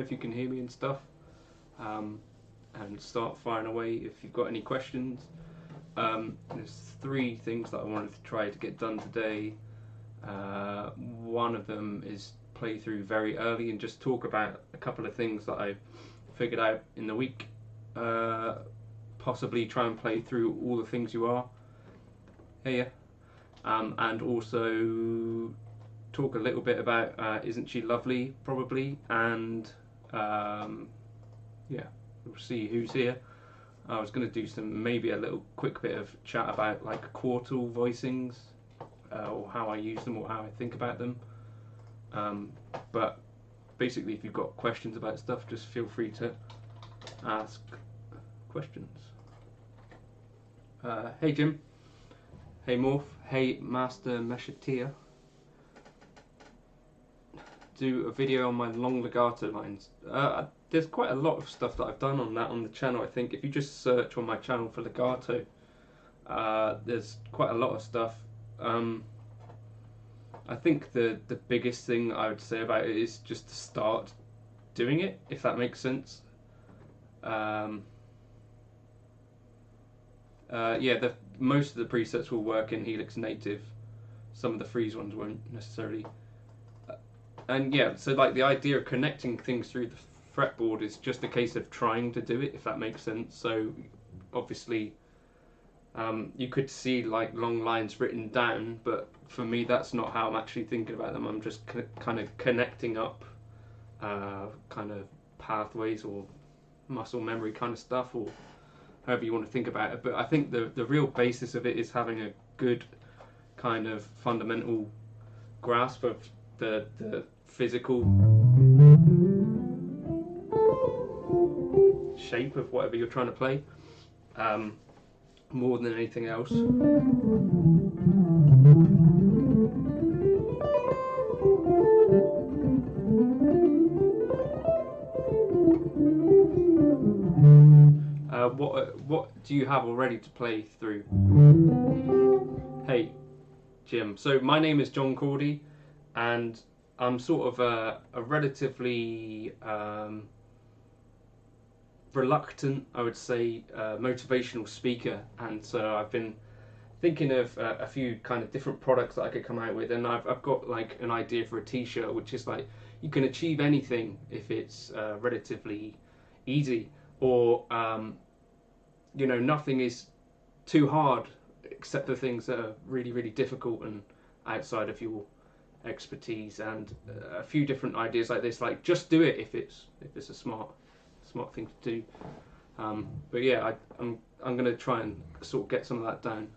if you can hear me and stuff, and start firing away if you've got any questions. There's 3 things that I wanted to try to get done today. One of them is play through very early and just talk about a couple of things that I figured out in the week. Possibly try and play through all the things you are. Yeah. And also talk a little bit about Isn't She Lovely, probably, and yeah, we'll see who's here. I was going to do maybe a little quick bit of chat about like quartal voicings, or how I use them or how I think about them. But basically, if you've got questions about stuff, just feel free to ask questions. Hey Jim. Hey Morph. Hey Master Meshatia. Do a video on my long legato lines. There's quite a lot of stuff that I've done on that on the channel. I think if you just search on my channel for legato, there's quite a lot of stuff. I think the biggest thing I would say about it is just to start doing it, if that makes sense. Yeah, most of the presets will work in Helix Native. Some of the freeze ones won't necessarily. And yeah, so like the idea of connecting things through the fretboard is just a case of trying to do it, if that makes sense. So obviously you could see like long lines written down, but for me that's not how I'm actually thinking about them. I'm just kind of connecting up kind of pathways or muscle memory kind of stuff, or however you want to think about it. But I think the real basis of it is having a good kind of fundamental grasp of the physical shape of whatever you're trying to play, more than anything else. What do you have already to play through? Hey Jim, so my name is John Cordy, and I'm sort of a relatively reluctant, I would say, motivational speaker, and so I've been thinking of a few kind of different products that I could come out with, and I've got like an idea for a t-shirt, which is like you can achieve anything if it's relatively easy, or you know, nothing is too hard except the things that are really, really difficult and outside of your expertise, and a few different ideas like this, like just do it if it's a smart thing to do. But yeah, I'm going to try and sort of get some of that down.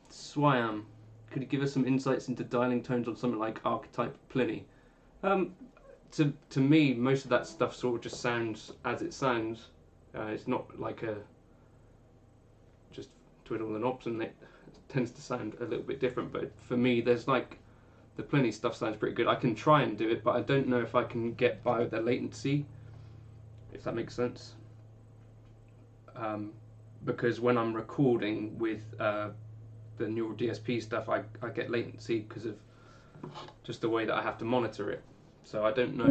Swam, could you give us some insights into dialing tones on something like Archetype Pliny? To me, most of that stuff sort of just sounds as it sounds. It's not like a just twiddle the knobs, and it tends to sound a little bit different. But for me, there's like the Pliny stuff sounds pretty good. I can try and do it, but I don't know if I can get by with the latency, if that makes sense. Because when I'm recording with the neural DSP stuff, I get latency because of just the way that I have to monitor it. So I don't know.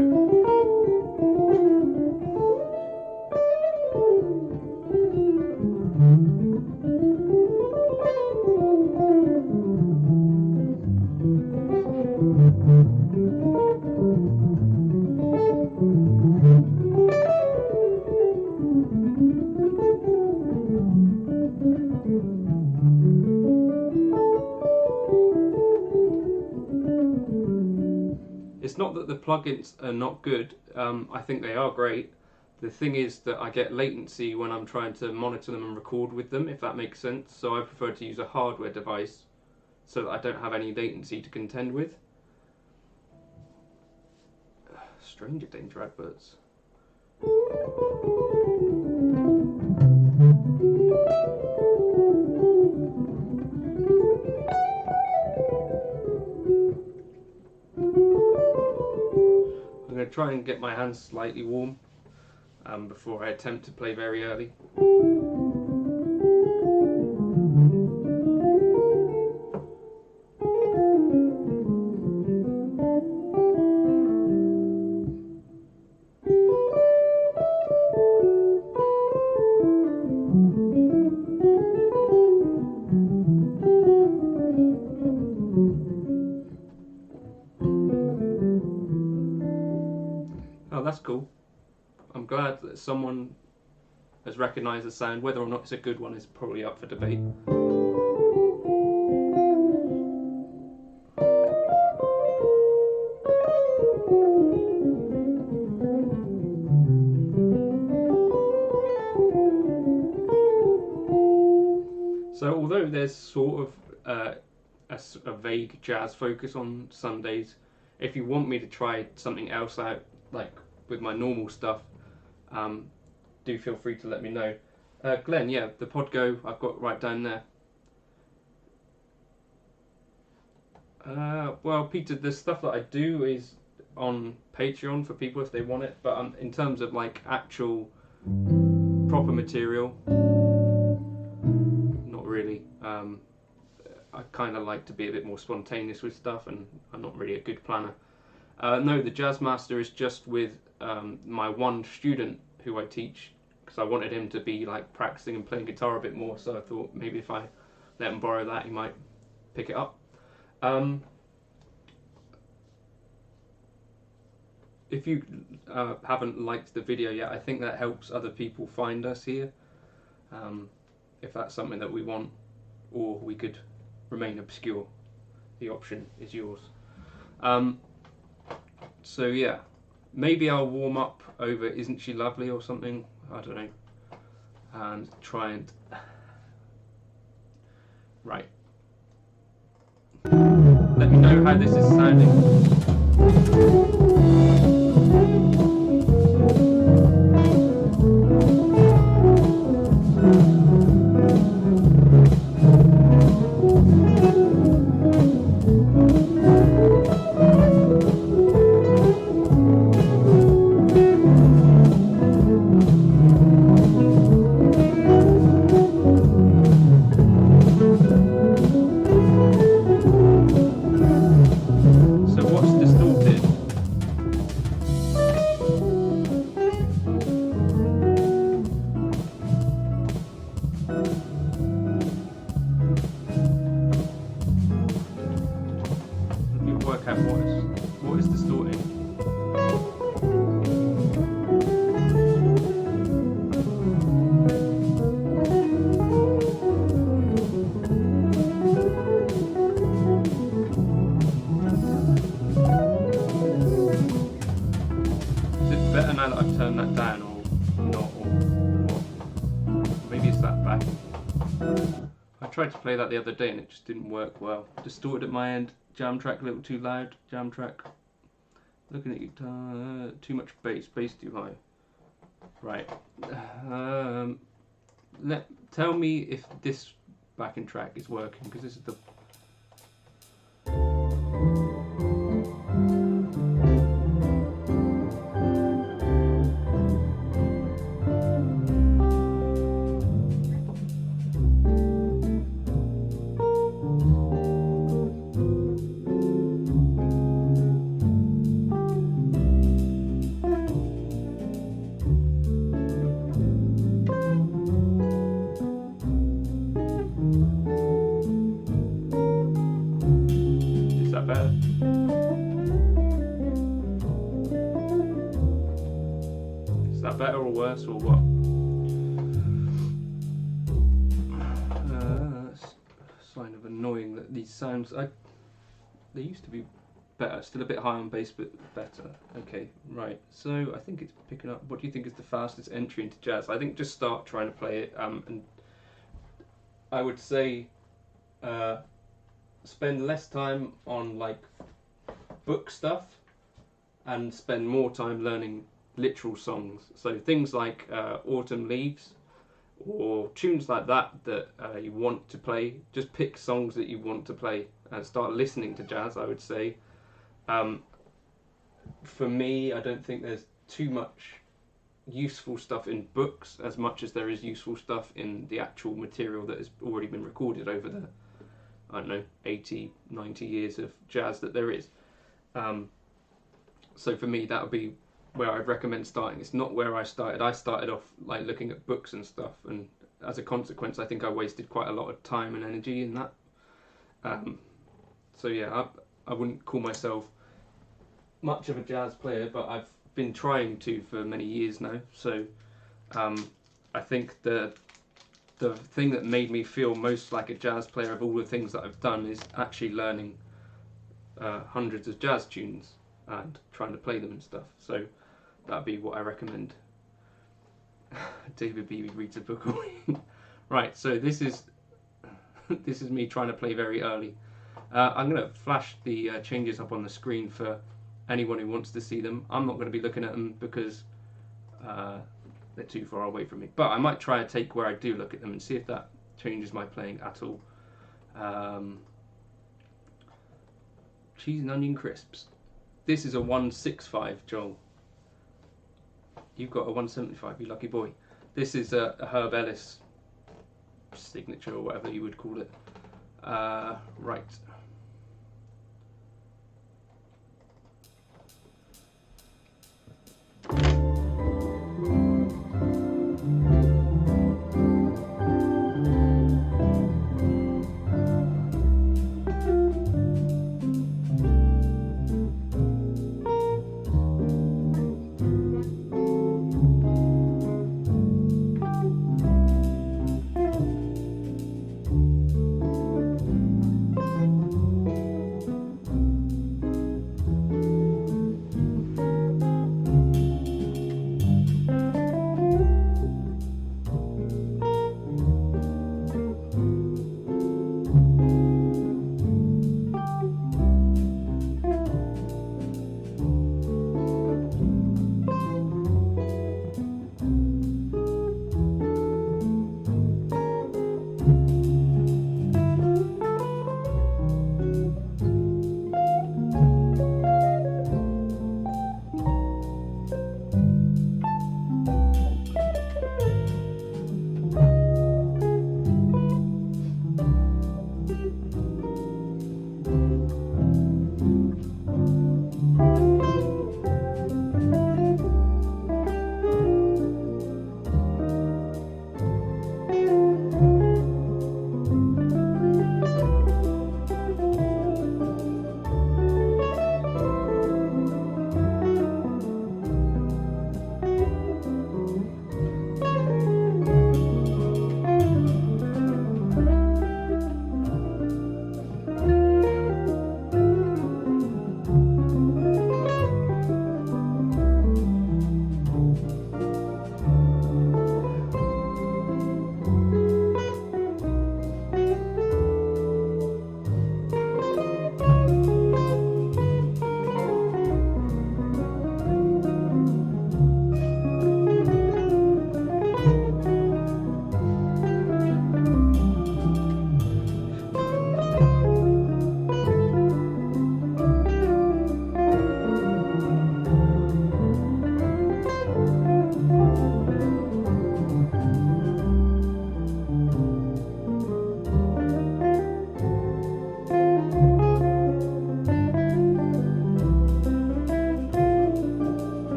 It's not that the plugins are not good. I think they are great. The thing is that I get latency when I'm trying to monitor them and record with them, if that makes sense. So I prefer to use a hardware device so that I don't have any latency to contend with. Stranger danger adverts. I'm going to try and get my hands slightly warm before I attempt to play very early. that's cool. I'm glad that someone has recognised the sound. Whether or not it's a good one is probably up for debate. So although there's sort of a vague jazz focus on Sundays, if you want me to try something else out, like with my normal stuff, do feel free to let me know. Glenn, yeah, the Podgo I've got right down there. Well, Peter, the stuff that I do is on Patreon for people if they want it, but in terms of like actual proper material, not really. I kind of like to be a bit more spontaneous with stuff, and I'm not really a good planner. No, the Jazz Master is just with my one student who I teach, because I wanted him to be like practicing and playing guitar a bit more, so I thought maybe if I let him borrow that, he might pick it up. If you haven't liked the video yet, I think that helps other people find us here, if that's something that we want, or we could remain obscure. The option is yours. So yeah, maybe I'll warm up over Isn't She Lovely or something, I don't know, and try and... Right. Let me know how this is sounding. What is distorting? Is it better now that I've turned that down, or not, or what? Maybe it's that back. I tried to play that the other day and it just didn't work well. Distorted at my end. Jam track a little too loud. Jam track. Looking at guitar. Too much bass. Bass too high. Right. Tell me if this backing track is working, because this is the... better. Is that better or worse or what? Sign of annoying that these sounds, they used to be better, still a bit high on bass but better. Okay, right, so I think it's picking up. What do you think is the fastest entry into jazz? I think just start trying to play it, and I would say spend less time on like book stuff and spend more time learning literal songs. So things like Autumn Leaves or tunes like that you want to play. Just pick songs that you want to play and start listening to jazz, I would say. For me, I don't think there's too much useful stuff in books as much as there is useful stuff in the actual material that has already been recorded over the, I don't know, 80, 90 years of jazz that there is. So for me, that would be where I'd recommend starting. It's not where I started. I started off like looking at books and stuff, and as a consequence, I think I wasted quite a lot of time and energy in that. So yeah, I wouldn't call myself much of a jazz player, but I've been trying to for many years now. So I think the thing that made me feel most like a jazz player of all the things that I've done is actually learning hundreds of jazz tunes and trying to play them and stuff. So that'd be what I recommend. David Beebe reads a book. Right, so this is me trying to play very early. I'm going to flash the changes up on the screen for anyone who wants to see them. I'm not going to be looking at them because they're too far away from me. But I might try a take where I do look at them and see if that changes my playing at all. Cheese and onion crisps. This is a 165, Joel. You've got a 175, you lucky boy. This is a Herb Ellis signature, or whatever you would call it. Right.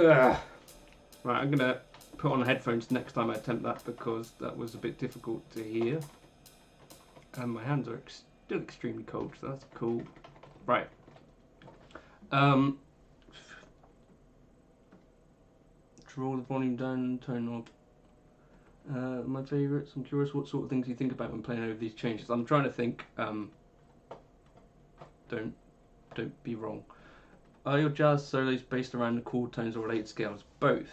Right, I'm gonna put on headphones next time I attempt that because that was a bit difficult to hear. And my hands are still extremely cold, so that's cool. Right. Draw the volume down, turn knob. My favourites. I'm curious what sort of things you think about when playing over these changes. I'm trying to think. Don't be wrong. Are your jazz solos based around the chord tones or related scales? Both.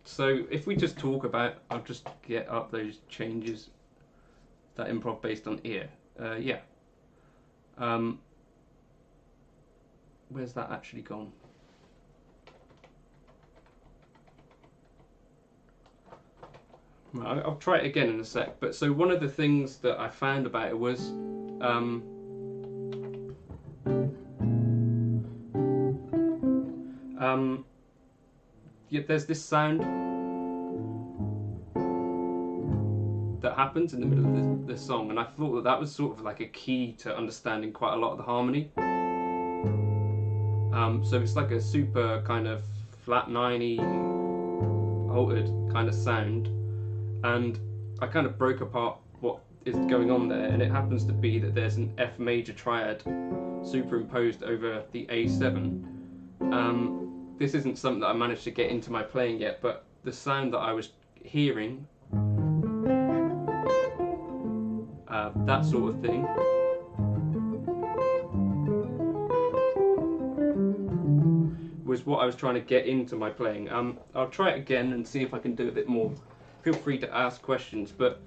So if we just talk about, I'll just get up those changes. That improv based on ear. Yeah. Where's that actually gone? Right, I'll try it again in a sec. But so one of the things that I found about it was yeah, there's this sound that happens in the middle of the song, and I thought that that was sort of like a key to understanding quite a lot of the harmony. So it's like a super kind of flat 9-y altered kind of sound, and I kind of broke apart what is going on there, and it happens to be that there's an F major triad superimposed over the A7. This isn't something that I managed to get into my playing yet, but the sound that I was hearing, that sort of thing, was what I was trying to get into my playing. I'll try it again and see if I can do a bit more. Feel free to ask questions, but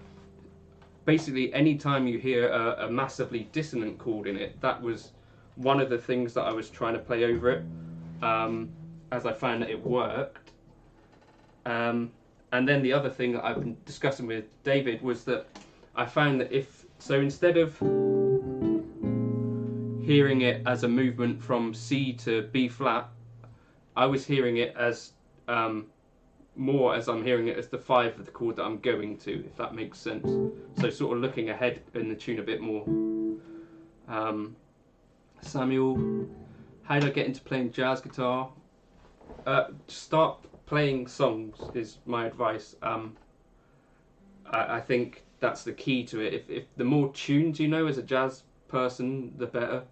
basically any time you hear a massively dissonant chord in it, that was one of the things that I was trying to play over it, as I found that it worked. And then the other thing that I've been discussing with David was that I found that instead of hearing it as a movement from C to B flat, I was hearing it as more as I'm hearing it as the 5 of the chord that I'm going to, if that makes sense. So sort of looking ahead in the tune a bit more. Samuel, how do I get into playing jazz guitar? Start playing songs is my advice. I think that's the key to it. If the more tunes you know as a jazz person, the better.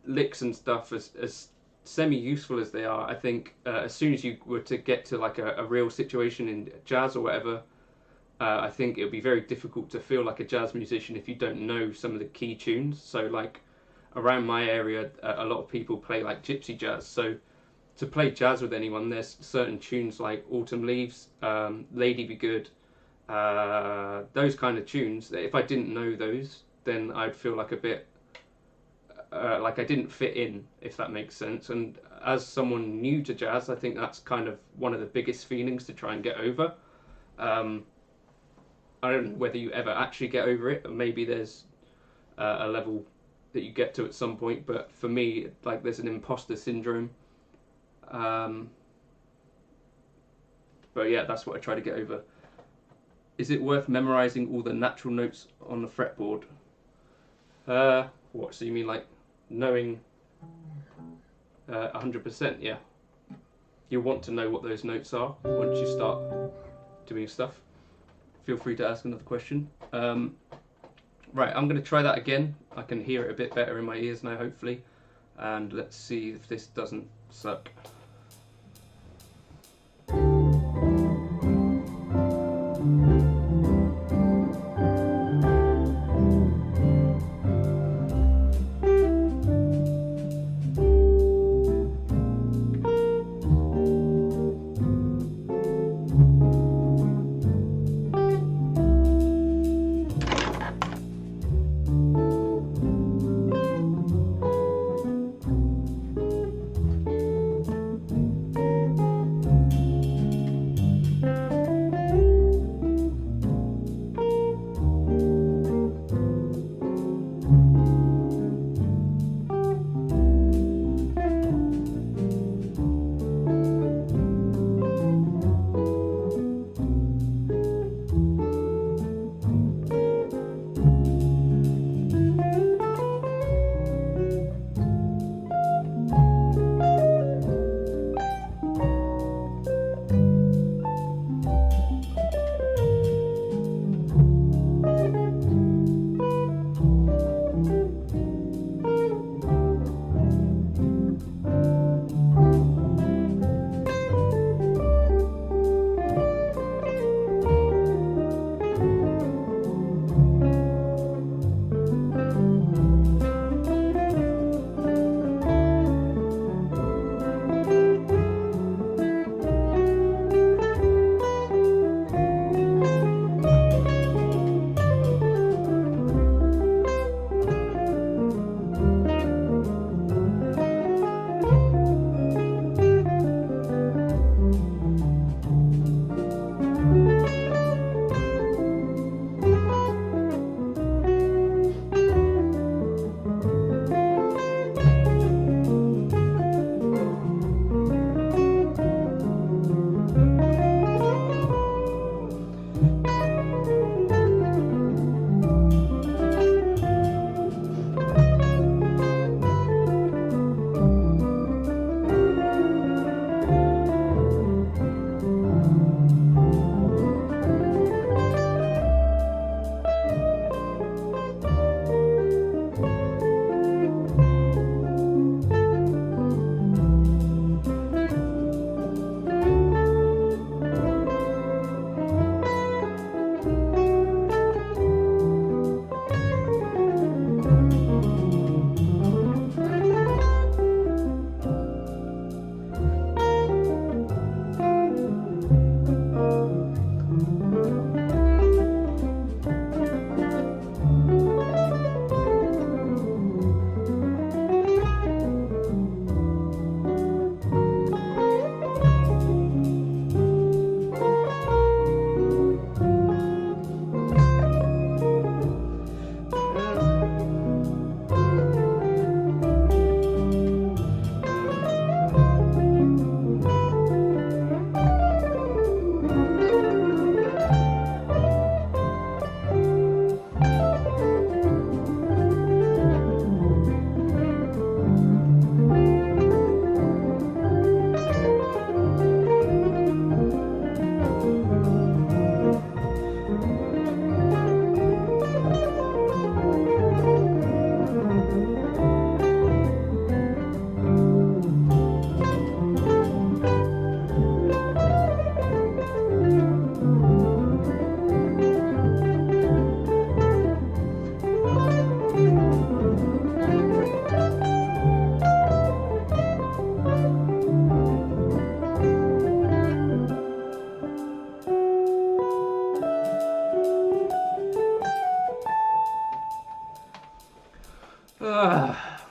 Licks and stuff, as semi-useful as they are, I think as soon as you were to get to like a real situation in jazz or whatever, I think it would be very difficult to feel like a jazz musician if you don't know some of the key tunes. So like around my area, a lot of people play like gypsy jazz. So to play jazz with anyone, there's certain tunes like Autumn Leaves, Lady Be Good, those kind of tunes that if I didn't know those, then I'd feel like a bit like I didn't fit in, if that makes sense. And as someone new to jazz, I think that's kind of one of the biggest feelings to try and get over. I don't know whether you ever actually get over it, or maybe there's a level that you get to at some point, but for me, like, there's an imposter syndrome. But yeah, that's what I try to get over. Is it worth memorizing all the natural notes on the fretboard? What, so you mean like knowing 100%? Yeah. You want to know what those notes are once you start doing stuff. Feel free to ask another question. Right, I'm going to try that again. I can hear it a bit better in my ears now, hopefully. And let's see if this doesn't suck.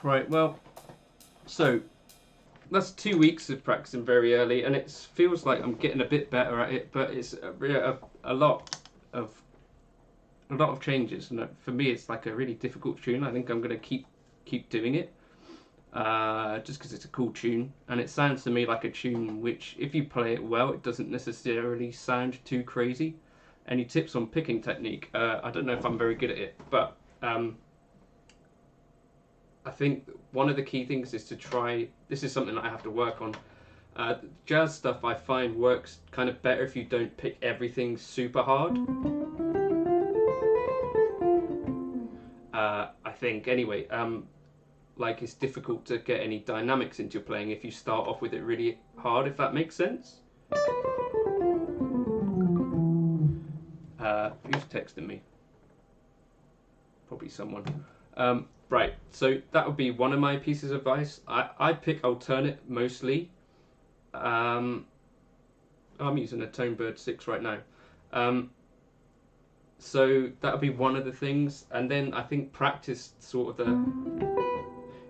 Right, well, so that's 2 weeks of practicing very early, and it feels like I'm getting a bit better at it, but it's a lot of changes, and for me it's like a really difficult tune. I think I'm going to keep doing it, just because it's a cool tune, and it sounds to me like a tune which, if you play it well, it doesn't necessarily sound too crazy. Any tips on picking technique? I don't know if I'm very good at it, but I think one of the key things is to try. This is something that I have to work on. Jazz stuff I find works kind of better if you don't pick everything super hard. I think anyway. Like, it's difficult to get any dynamics into your playing if you start off with it really hard, if that makes sense. Who's texting me? Probably someone. Right, so that would be one of my pieces of advice. I pick alternate mostly. I'm using a Tonebird 6 right now. So that would be one of the things. And then I think practice sort of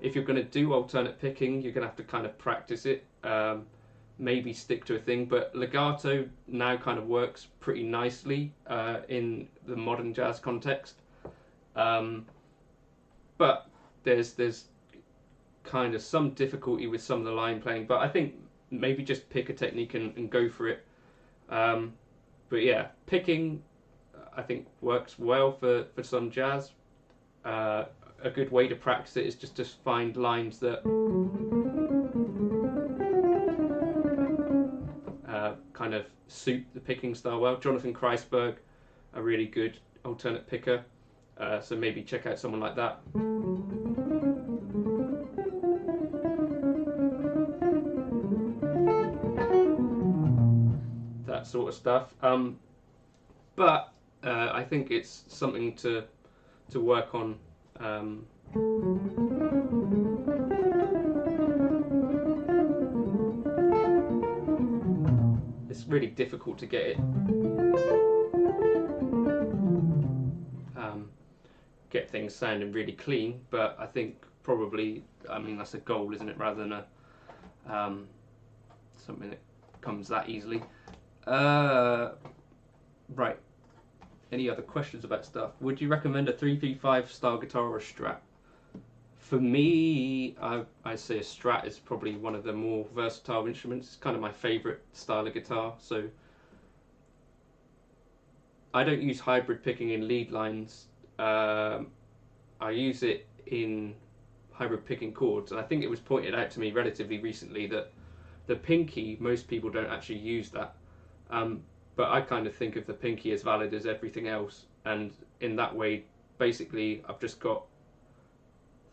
if you're going to do alternate picking, you're going to have to kind of practice it. Maybe stick to a thing. But legato now kind of works pretty nicely in the modern jazz context. But there's kind of some difficulty with some of the line playing, but I think maybe just pick a technique and go for it. But yeah, picking I think works well for some jazz. A good way to practice it is just to find lines that kind of suit the picking style well. Jonathan Kreisberg, a really good alternate picker. So maybe check out someone like that. That sort of stuff. But I think it's something to work on. It's really difficult to get it. Get things sounding really clean, but I think probably, I mean, that's a goal, isn't it, rather than a something that comes that easily. Right. Any other questions about stuff? Would you recommend a 3-3-5 style guitar or a Strat? For me, I'd say a Strat is probably one of the more versatile instruments. It's kind of my favourite style of guitar. So I don't use hybrid picking in lead lines. I use it in hybrid picking chords, and I think it was pointed out to me relatively recently that the pinky, most people don't actually use that, but I kind of think of the pinky as valid as everything else, and in that way basically I've just got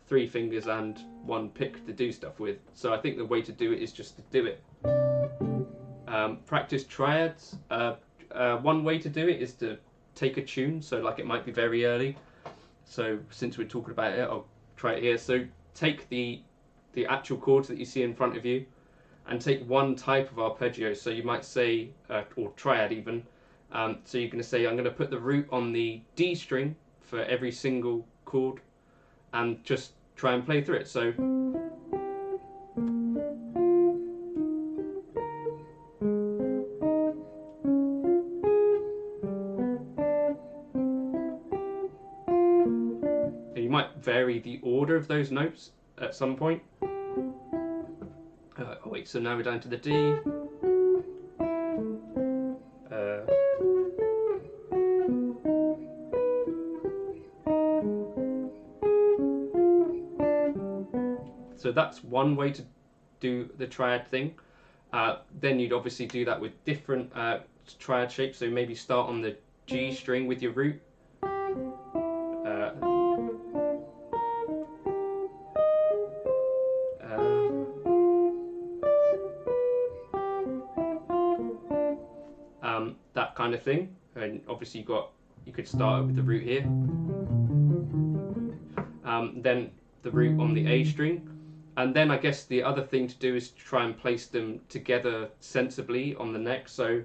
3 fingers and 1 pick to do stuff with. So I think the way to do it is just to do it. Practice triads. One way to do it is to take a tune, so like it might be very early, so since we're talking about it, I'll try it here. So take the actual chords that you see in front of you and take one type of arpeggio. So you might say, or triad even, so you're going to say, I'm going to put the root on the D string for every single chord and just try and play through it. So you might vary the order of those notes at some point. Oh wait, so now we're down to the D. So that's one way to do the triad thing. Then you'd obviously do that with different triad shapes. So maybe start on the G string with your root. That kind of thing, and obviously you could start with the root here, then the root on the A string, and then I guess the other thing to do is try and place them together sensibly on the neck. So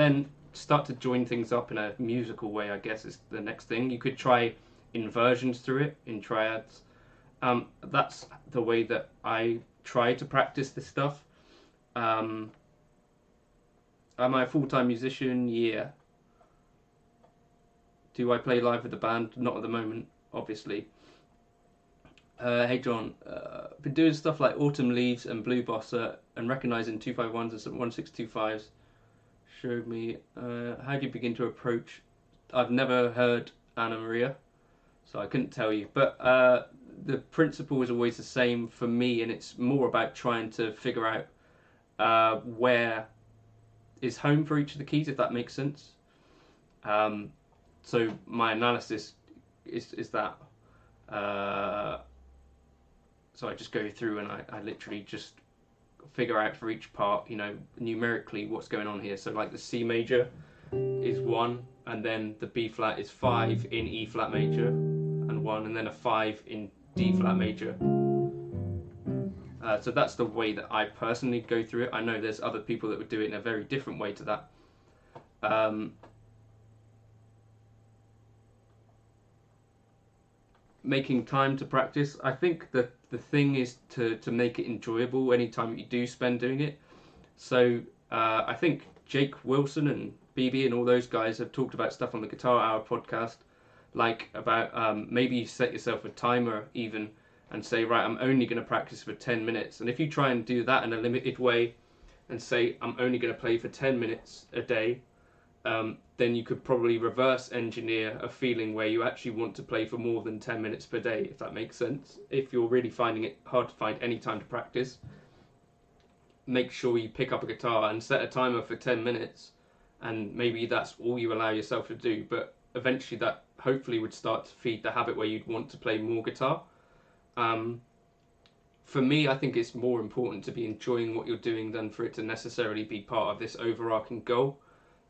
then start to join things up in a musical way, I guess, is the next thing. You could try inversions through it in triads. That's the way that I try to practice this stuff. Am I a full-time musician? Yeah. Do I play live with the band? Not at the moment, obviously. Hey John, been doing stuff like Autumn Leaves and Blue Bossa and recognising 251s and 1625s. Showed me how do you begin to approach. I've never heard Anna Maria, so I couldn't tell you. But the principle is always the same for me, and it's more about trying to figure out where is home for each of the keys, if that makes sense. So my analysis is that. So I just go through and I literally just figure out for each part, numerically what's going on here. So like the C major is 1, and then the B flat is 5 in E flat major, and 1, and then a 5 in D flat major. So that's the way that I personally go through it. I know there's other people that would do it in a very different way to that. Making time to practice. I think that the thing is to make it enjoyable any time you do spend doing it. So I think Jake Wilson and BB and all those guys have talked about stuff on the Guitar Hour podcast, like about maybe you set yourself a timer even and say, right, I'm only going to practice for 10 minutes. And if you try and do that in a limited way and say, I'm only going to play for 10 minutes a day, then you could probably reverse engineer a feeling where you actually want to play for more than 10 minutes per day, if that makes sense. If you're really finding it hard to find any time to practice, make sure you pick up a guitar and set a timer for 10 minutes, and maybe that's all you allow yourself to do. But eventually that hopefully would start to feed the habit where you'd want to play more guitar. For me, I think it's more important to be enjoying what you're doing than for it to necessarily be part of this overarching goal.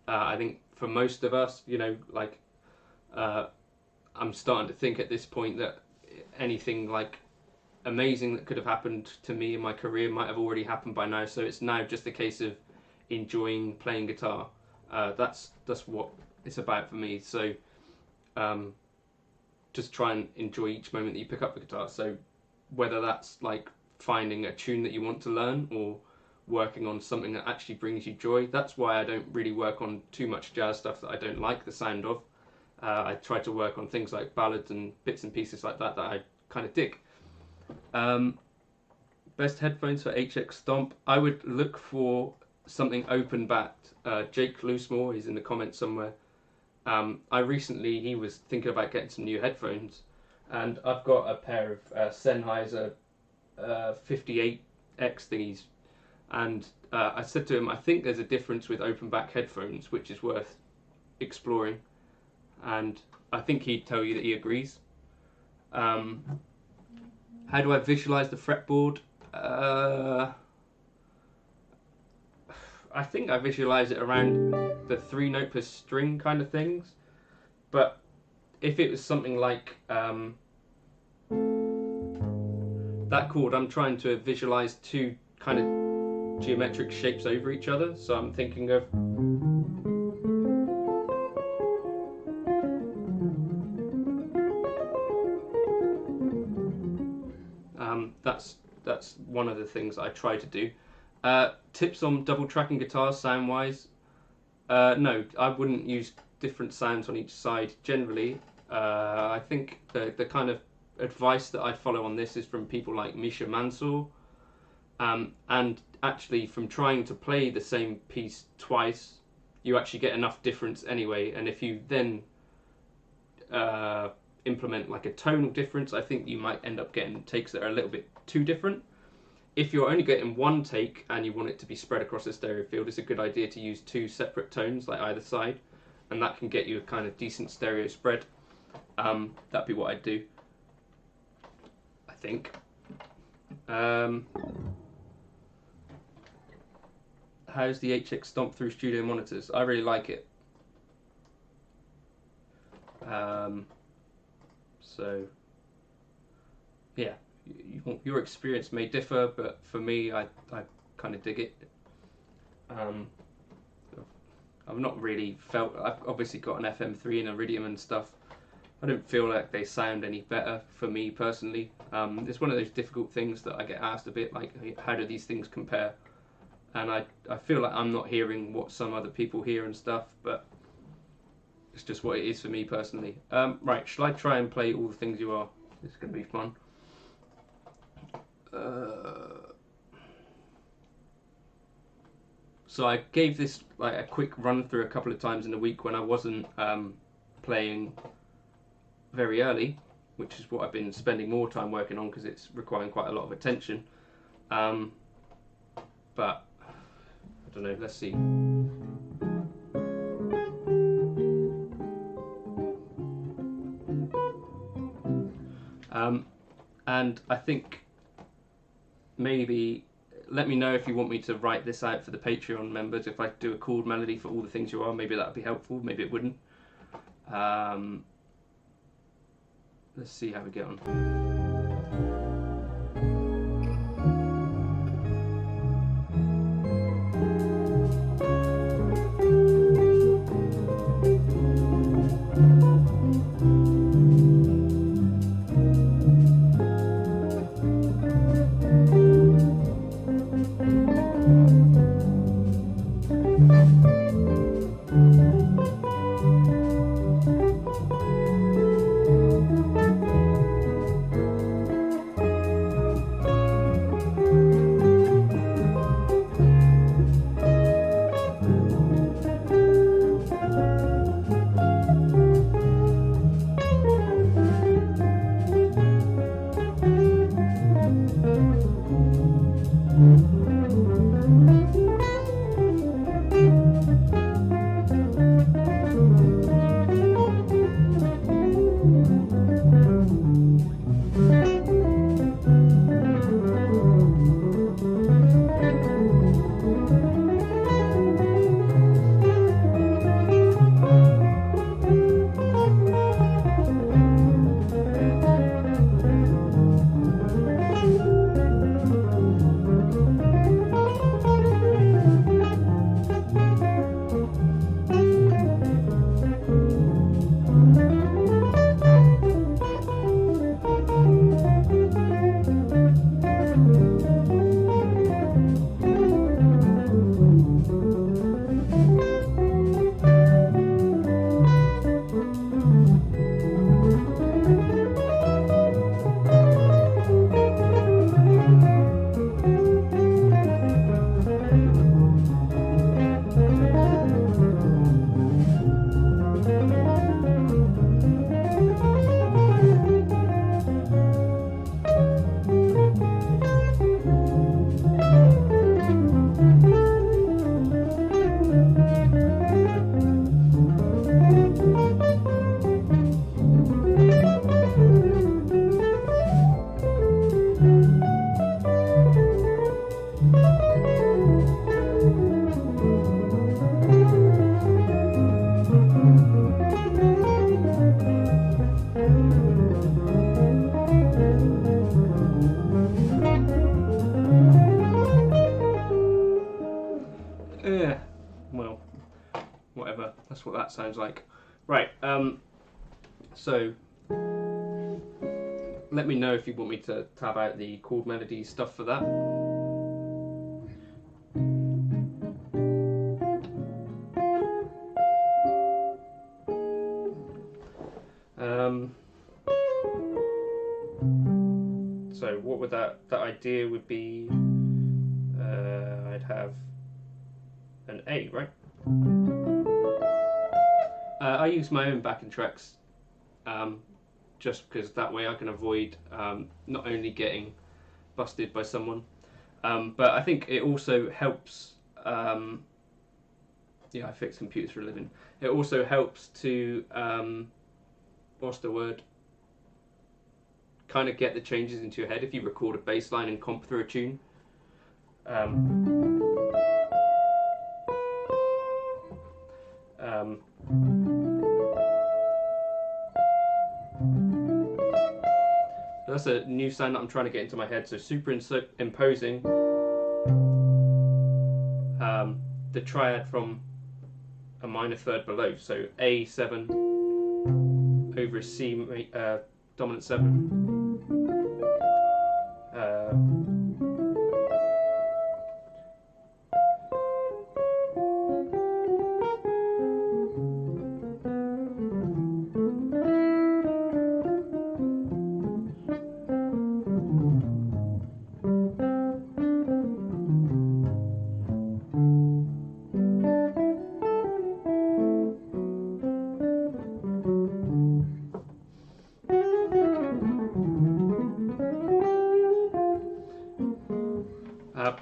I think for most of us, I'm starting to think at this point that anything like amazing that could have happened to me in my career might have already happened by now. So it's now just a case of enjoying playing guitar. That's what it's about for me. So just try and enjoy each moment that you pick up the guitar. So whether that's like finding a tune that you want to learn or working on something that actually brings you joy. That's why I don't really work on too much jazz stuff that I don't like the sound of. I try to work on things like ballads and bits and pieces like that I kind of dig. Best headphones for HX Stomp. I would look for something open backed. Jake Loosemore is in the comments somewhere. He was thinking about getting some new headphones, and I've got a pair of Sennheiser 58X thingies. And I said to him, I think there's a difference with open back headphones, which is worth exploring. And I think he'd tell you that he agrees. How do I visualize the fretboard? I think I visualize it around the 3-note per string kind of things. But if it was something like that chord, I'm trying to visualize 2 kind of geometric shapes over each other. So I'm thinking of that's one of the things I try to do. Tips on double tracking guitars sound wise? No, I wouldn't use different sounds on each side generally. I think the kind of advice that I follow on this is from people like Misha Mansour, and actually from trying to play the same piece twice, you actually get enough difference anyway. And if you then implement like a tonal difference, I think you might end up getting takes that are a little bit too different. If you're only getting one take and you want it to be spread across the stereo field, it's a good idea to use 2 separate tones like either side, and that can get you a kind of decent stereo spread. That'd be what I'd do, I think. How's the HX Stomp through studio monitors? I really like it. So yeah, your experience may differ, but for me, I kind of dig it. I've not really felt. I've obviously got an FM3 and Iridium and stuff. I don't feel like they sound any better for me personally. It's one of those difficult things that I get asked a bit, like how do these things compare? And I feel like I'm not hearing what some other people hear and stuff, but it's just what it is for me personally. Right, shall I try and play All the Things You Are? It's going to be fun. So I gave this like a quick run through a couple of times in the week when I wasn't playing very early, which is what I've been spending more time working on because it's requiring quite a lot of attention. But I don't know, let's see. And I think maybe let me know if you want me to write this out for the Patreon members. If I do a chord melody for All the Things You Are, maybe that would be helpful, maybe it wouldn't. Let's see how we get on. Well, whatever. That's what that sounds like. Right. So let me know if you want me to tab out the chord melody stuff for that. So what would that idea would be? I'd have an A, right? I use my own backing tracks just because that way I can avoid not only getting busted by someone, but I think it also helps. Yeah, I fix computers for a living. It also helps to what's the word? Kind of get the changes into your head if you record a bass line and comp through a tune. That's a new sound that I'm trying to get into my head. So superimposing the triad from a minor third below. So A7 over a C dominant 7.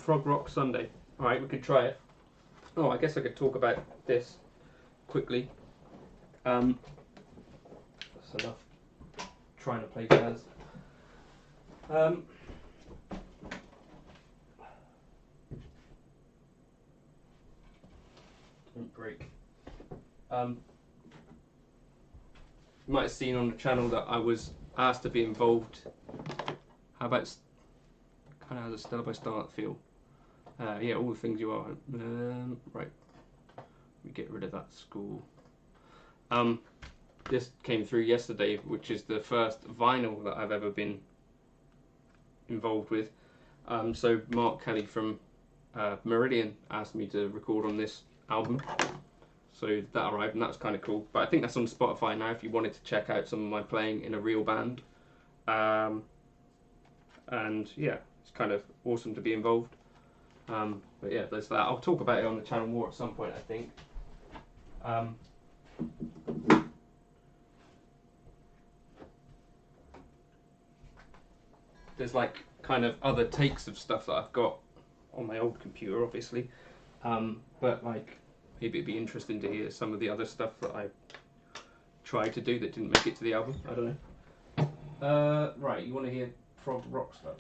Prog Rock Sunday. Alright, we could try it. Oh, I guess I could talk about this quickly. That's enough trying to play jazz. Don't break. You might have seen on the channel that I was asked to be involved. How about kind of has a Stella by Starlight feel? Yeah, all the things you are. Right, we get rid of that school. This came through yesterday, which is the first vinyl that I've ever been involved with. So Mark Kelly from Meridian asked me to record on this album. So that arrived, and that was kind of cool. But I think that's on Spotify now if you wanted to check out some of my playing in a real band. And yeah, it's kind of awesome to be involved. But yeah, there's that. I'll talk about it on the channel more at some point, I think. There's like kind of other takes of stuff that I've got on my old computer, obviously. But like, maybe it'd be interesting to hear some of the other stuff that I tried to do that didn't make it to the album. I don't know. Right, you want to hear prog rock stuff?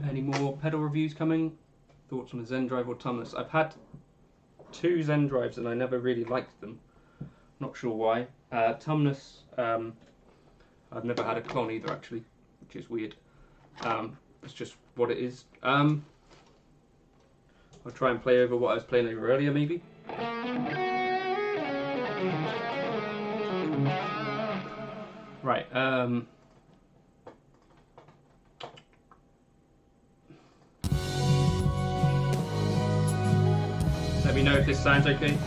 Any more pedal reviews coming? Thoughts on a Zen drive or Tumnus? I've had 2 Zen drives and I never really liked them. Not sure why. Tumnus, I've never had a clone either actually, which is weird. It's just what it is. I'll try and play over what I was playing over earlier maybe. Right, let me know if this sounds okay.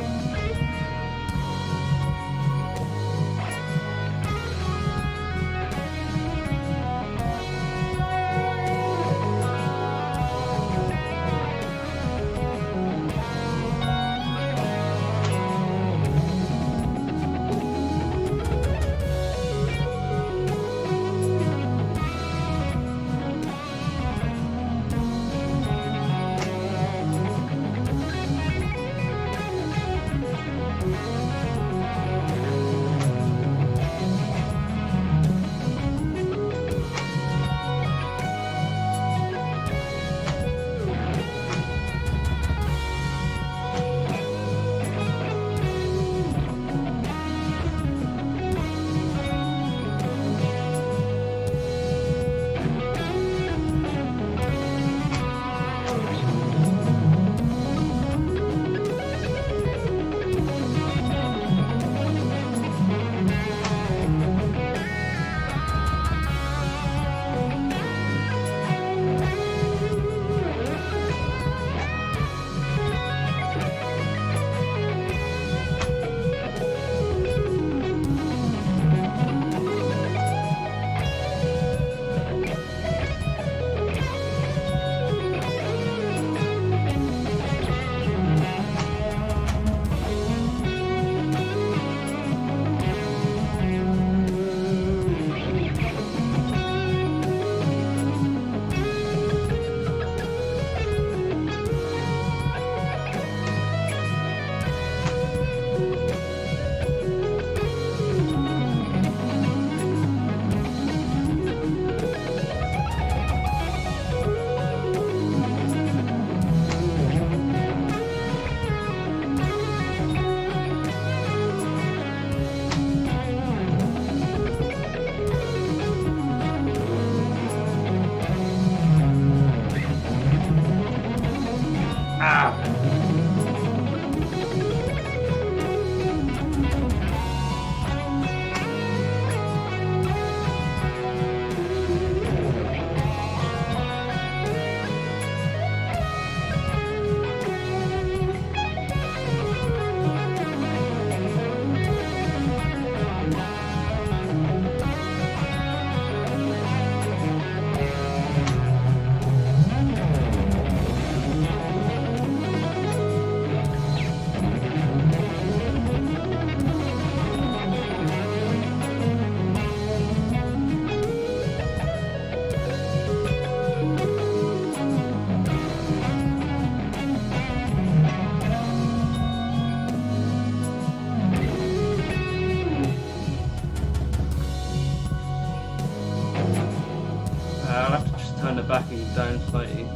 down slightly.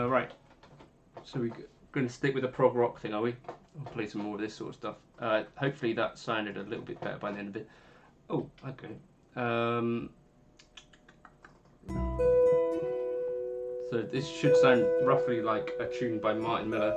Right, so we're going to stick with the prog rock thing, are we? I'll play some more of this sort of stuff. Hopefully that sounded a little bit better by the end of it. Oh, okay. So this should sound roughly like a tune by Martin Miller.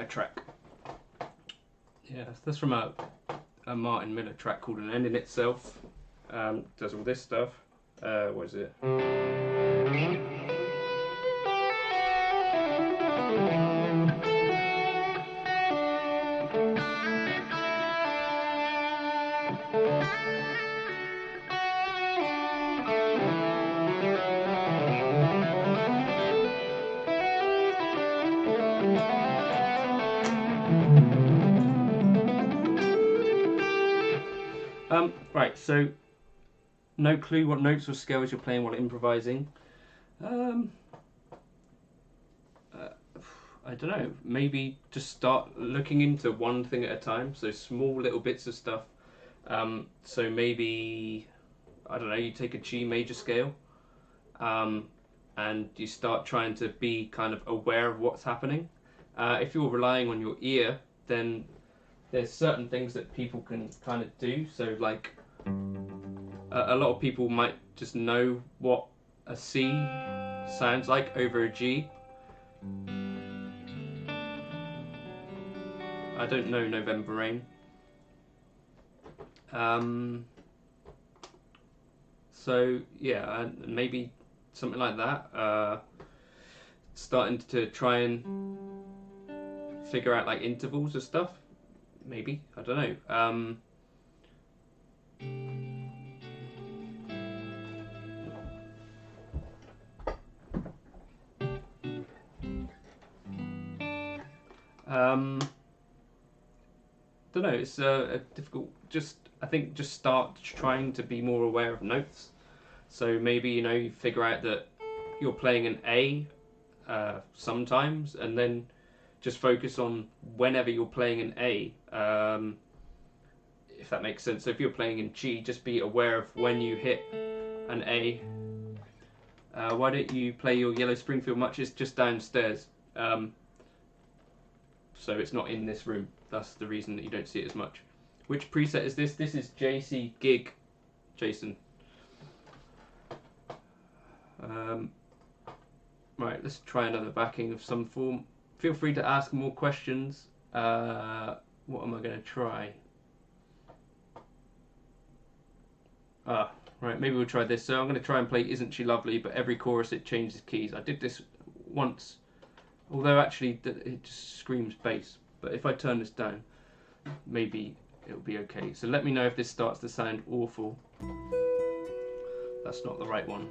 Track. Yeah, that's from a Martin Miller track called An End in Itself. Does all this stuff. What is it? Right, so No clue what notes or scales you're playing while improvising. Um, uh, I don't know. Maybe just start looking into one thing at a time. So small little bits of stuff. So maybe, I don't know, you take a G major scale, and you start trying to be kind of aware of what's happening. If you're relying on your ear, then there's certain things that people can kind of do. So like, a lot of people might just know what a C sounds like over a G. I don't know November Rain. So yeah, maybe something like that. Starting to try and figure out like intervals of stuff. Maybe, I don't know. Don't know. It's a difficult. I think just start trying to be more aware of notes. So maybe you figure out that you're playing an A sometimes, and then just focus on whenever you're playing an A. If that makes sense. So if you're playing in G, just be aware of when you hit an A. Why don't you play your Yellow Springfield much? It's just downstairs. So it's not in this room. That's the reason that you don't see it as much. Which preset is this? This is JC Gig, Jason. Right, let's try another backing of some form. Feel free to ask more questions. What am I going to try? Right, maybe we'll try this. So I'm going to try and play Isn't She Lovely, but every chorus it changes keys. I did this once, although actually it just screams bass. But if I turn this down, maybe it'll be okay. So let me know if this starts to sound awful. That's not the right one.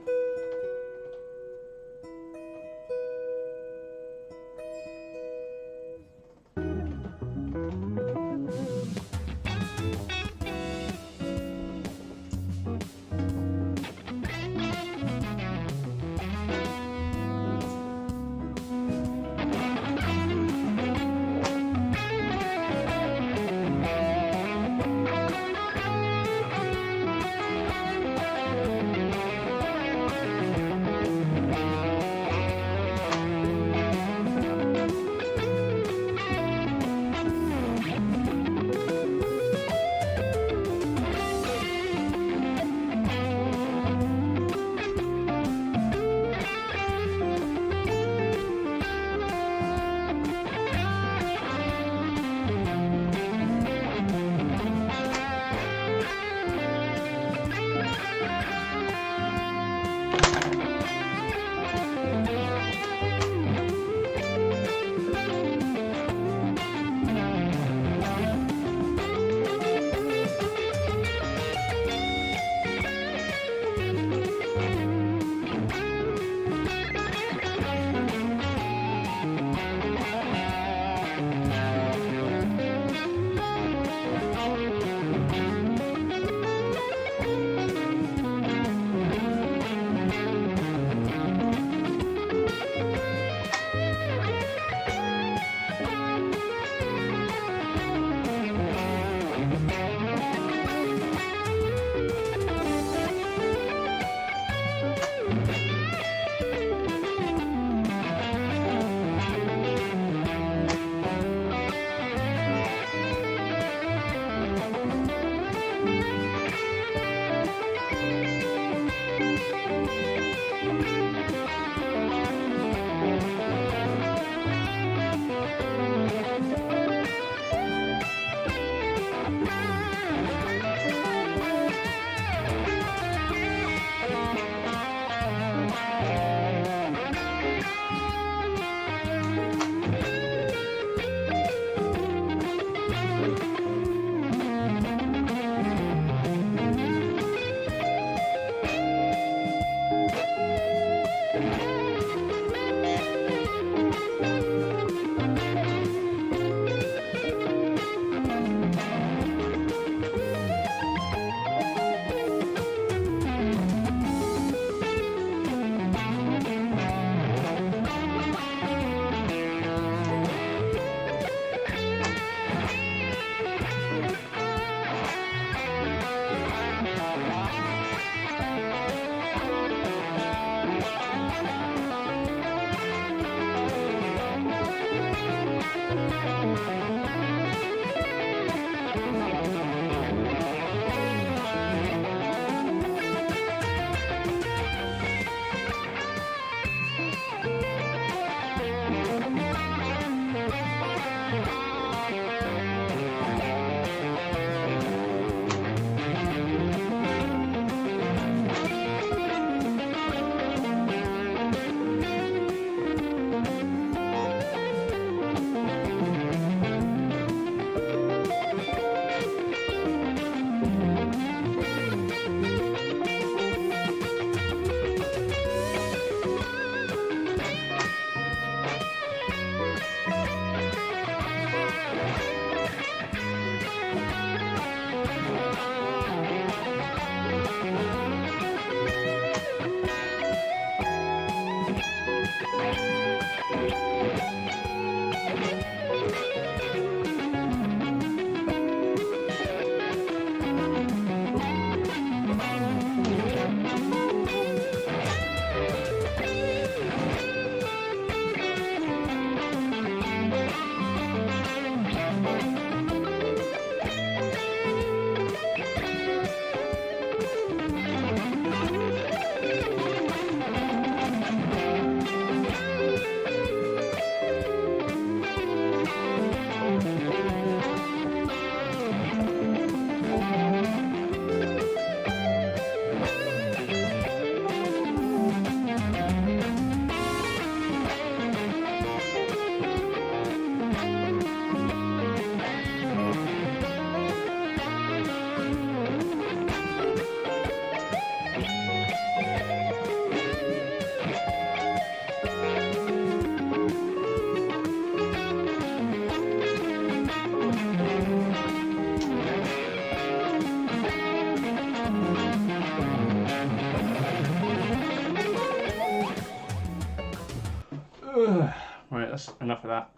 Right, that's enough of that.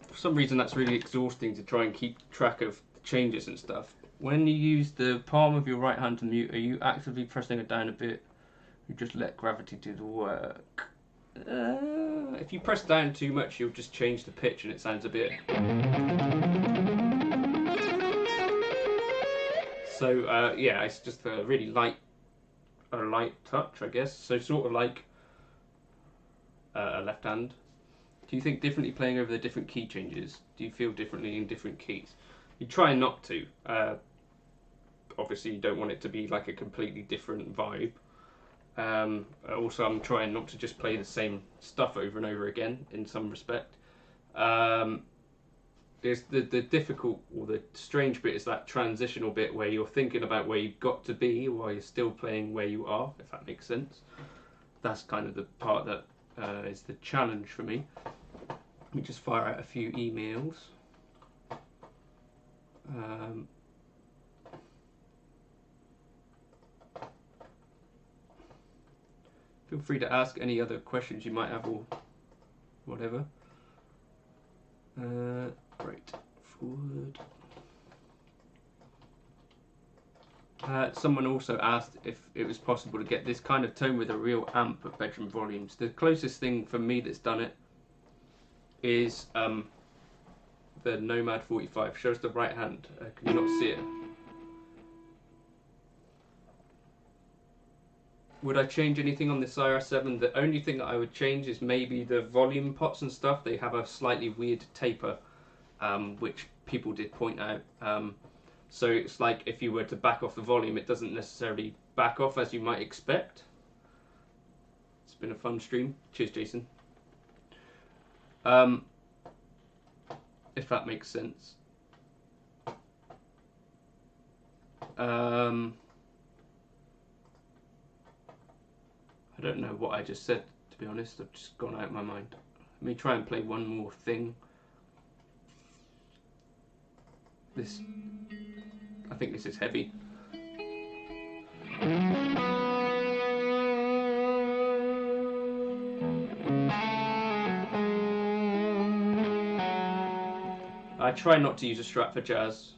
For some reason that's really exhausting to try and keep track of the changes and stuff. When you use the palm of your right hand to mute, are you actively pressing it down a bit? You just let gravity do the work. If you press down too much, you'll just change the pitch and it sounds a bit... So, yeah, it's just a really light touch, I guess. So sort of like a left hand. Do you think differently playing over the different key changes? Do you feel differently in different keys? You try not to. Obviously, you don't want it to be like a completely different vibe. Also, I'm trying not to just play the same stuff over and over again in some respect. There's the difficult or the strange bit is that transitional bit where you're thinking about where you've got to be while you're still playing where you are, if that makes sense. That's kind of the part that is the challenge for me. Let me just fire out a few emails. Feel free to ask any other questions you might have or whatever. Right, forward. Someone also asked if it was possible to get this kind of tone with a real amp at bedroom volumes. The closest thing for me that's done it is the Nomad 45. Shows the right hand. Can you not see it? Would I change anything on this IR7? The only thing that I would change is maybe the volume pots and stuff. They have a slightly weird taper, which people did point out. So it's like if you were to back off the volume, it doesn't necessarily back off as you might expect. It's been a fun stream. Cheers, Jason. If that makes sense. I don't know what I just said, to be honest. I've just gone out of my mind. Let me try and play one more thing. This, I think this is heavy. I try not to use a Strat for jazz.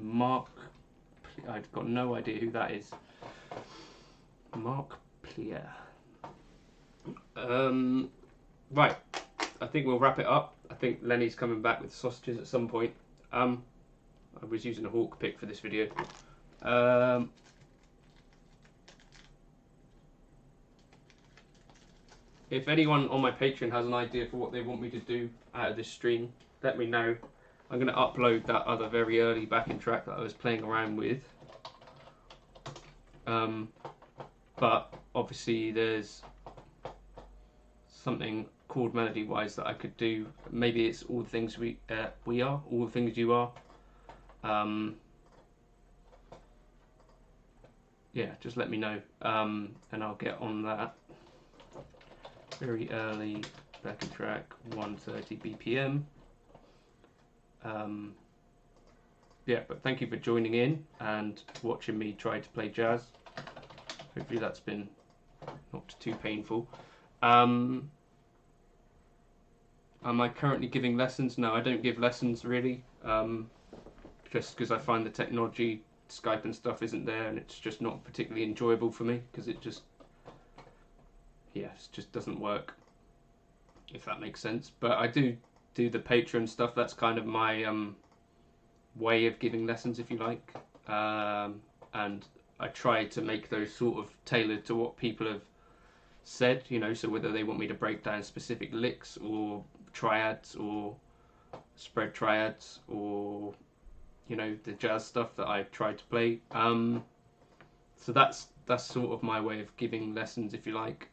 Mark. I've got no idea who that is. Mark Plier. Right. I think we'll wrap it up. I think Lenny's coming back with sausages at some point. I was using a hawk pick for this video. If anyone on my Patreon has an idea for what they want me to do out of this stream, let me know. I'm going to upload that other very early backing track that I was playing around with. But obviously there's something chord melody wise that I could do. Maybe it's all the things we are, all the things you are. Yeah, just let me know, and I'll get on that. Very early backing track, 130 BPM. Yeah, but thank you for joining in and watching me try to play jazz. Hopefully that's been not too painful. Am I currently giving lessons? No, I don't give lessons really, just because I find the technology, Skype and stuff isn't there, and it's just not particularly enjoyable for me, because it just, yeah, it just doesn't work, if that makes sense. But I do the Patreon stuff. That's kind of my way of giving lessons, if you like, and I try to make those sort of tailored to what people have said, you know, so whether they want me to break down specific licks or triads or spread triads or, you know, the jazz stuff that I tried to play. So that's sort of my way of giving lessons, if you like,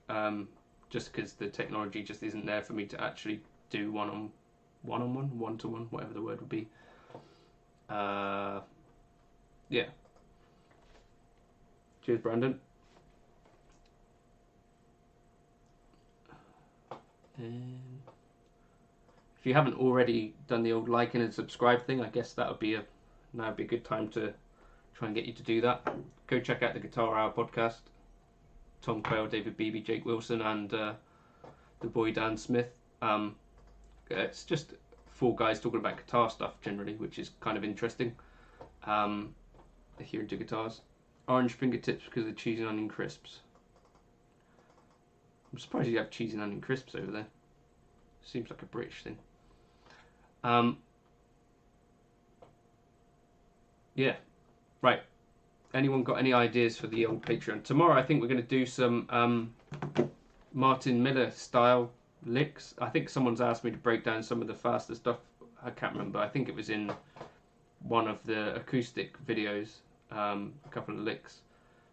just because the technology just isn't there for me to actually do one-on-one, one-to-one, whatever the word would be. Yeah. Cheers, Brandon. And if you haven't already done the old like and subscribe thing, I guess that would be now would be a good time to try and get you to do that. Go check out the Guitar Hour podcast. Tom Quayle, David Beebe, Jake Wilson, and the boy Dan Smith. It's just 4 guys talking about guitar stuff generally, which is kind of interesting. If you're into guitars. Orange fingertips because of the cheese and onion crisps. I'm surprised you have cheese and onion crisps over there. Seems like a British thing. Yeah, right. Anyone got any ideas for the old Patreon? Tomorrow I think we're going to do some Martin Miller style licks. I think someone's asked me to break down some of the faster stuff. I can't remember. I think it was in one of the acoustic videos, a couple of licks.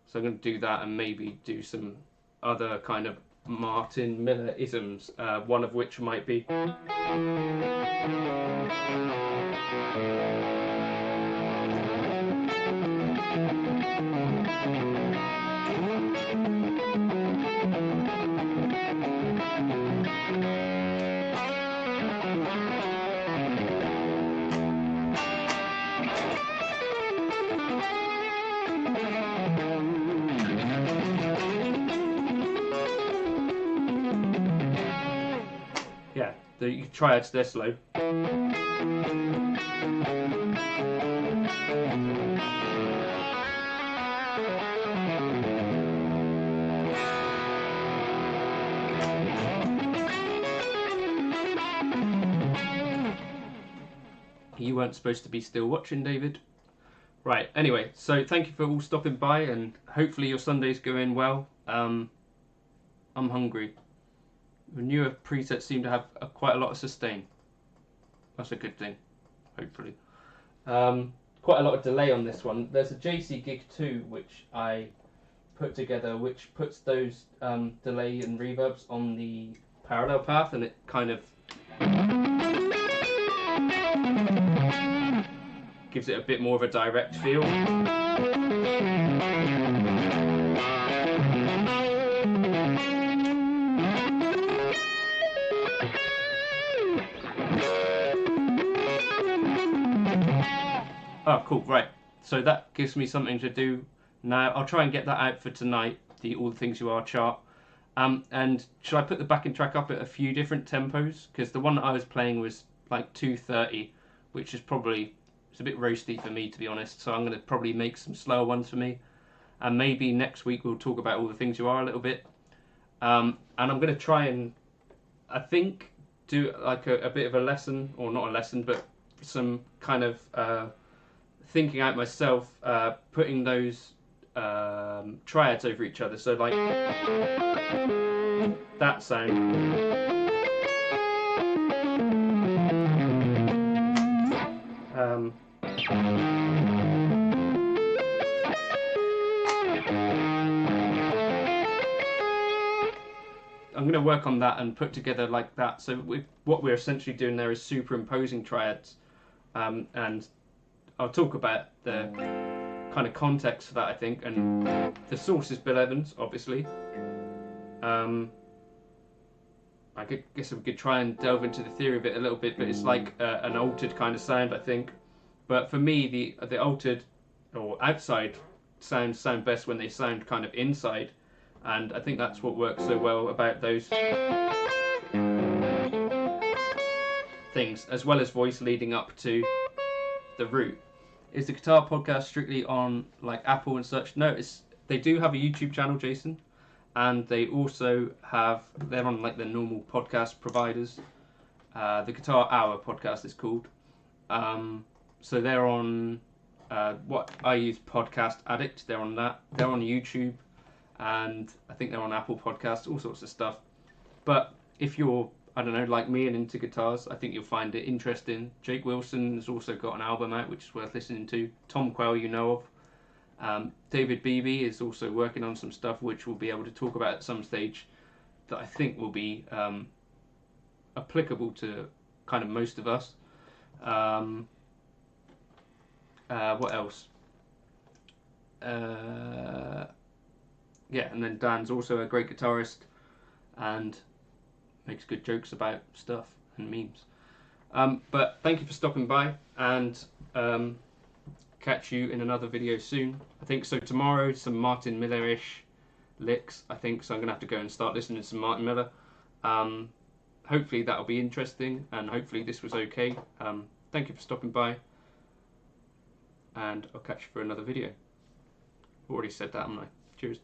So I'm going to do that and maybe do some other kind of Martin Miller isms, one of which might be the triads, they're slow. You weren't supposed to be still watching, David. Right, anyway, so thank you for all stopping by, and hopefully your Sunday's going well. I'm hungry. The newer presets seem to have quite a lot of sustain. That's a good thing, hopefully. Quite a lot of delay on this one. There's a JC Gig 2 which I put together, which puts those delay and reverbs on the parallel path, and it kind of gives it a bit more of a direct feel. Oh, cool, right. So that gives me something to do now. I'll try and get that out for tonight, the All the Things You Are chart. And should I put the backing track up at a few different tempos? Because the one that I was playing was like 230, which is probably it's a bit roasty for me, to be honest. So I'm going to probably make some slower ones for me, and maybe next week we'll talk about all the things you are a little bit. And I'm going to try and, I think, do like a bit of a lesson, or not a lesson, but some kind of thinking out myself, putting those triads over each other. So like that sound. I'm going to work on that and put together like that. So what we're essentially doing there is superimposing triads, and I'll talk about the kind of context for that, I think, and the source is Bill Evans, obviously. I guess we could try and delve into the theory of it a little bit, but it's like an altered kind of sound, I think. But for me, the altered or outside sounds sound best when they sound kind of inside. And I think that's what works so well about those things, as well as voice leading up to the root. Is the Guitar Podcast strictly on like Apple and such? No, they do have a YouTube channel, Jason, and they also they're on like the normal podcast providers. The Guitar Hour podcast is called. So they're on what I use, Podcast Addict. They're on that. They're on YouTube. And I think they're on Apple Podcasts, all sorts of stuff. But if you're, I don't know, like me and into guitars, I think you'll find it interesting. Jake Wilson has also got an album out, which is worth listening to. Tom Quell, you know of. David Beebe is also working on some stuff, which we'll be able to talk about at some stage, that I think will be applicable to kind of most of us. What else? Yeah, and then Dan's also a great guitarist and makes good jokes about stuff and memes. But thank you for stopping by, and catch you in another video soon. I think so. Tomorrow, some Martin Miller-ish licks, I think, so I'm going to have to go and start listening to some Martin Miller. Hopefully that'll be interesting, and hopefully this was okay. Thank you for stopping by, and I'll catch you for another video. Already said that, haven't I? Cheers.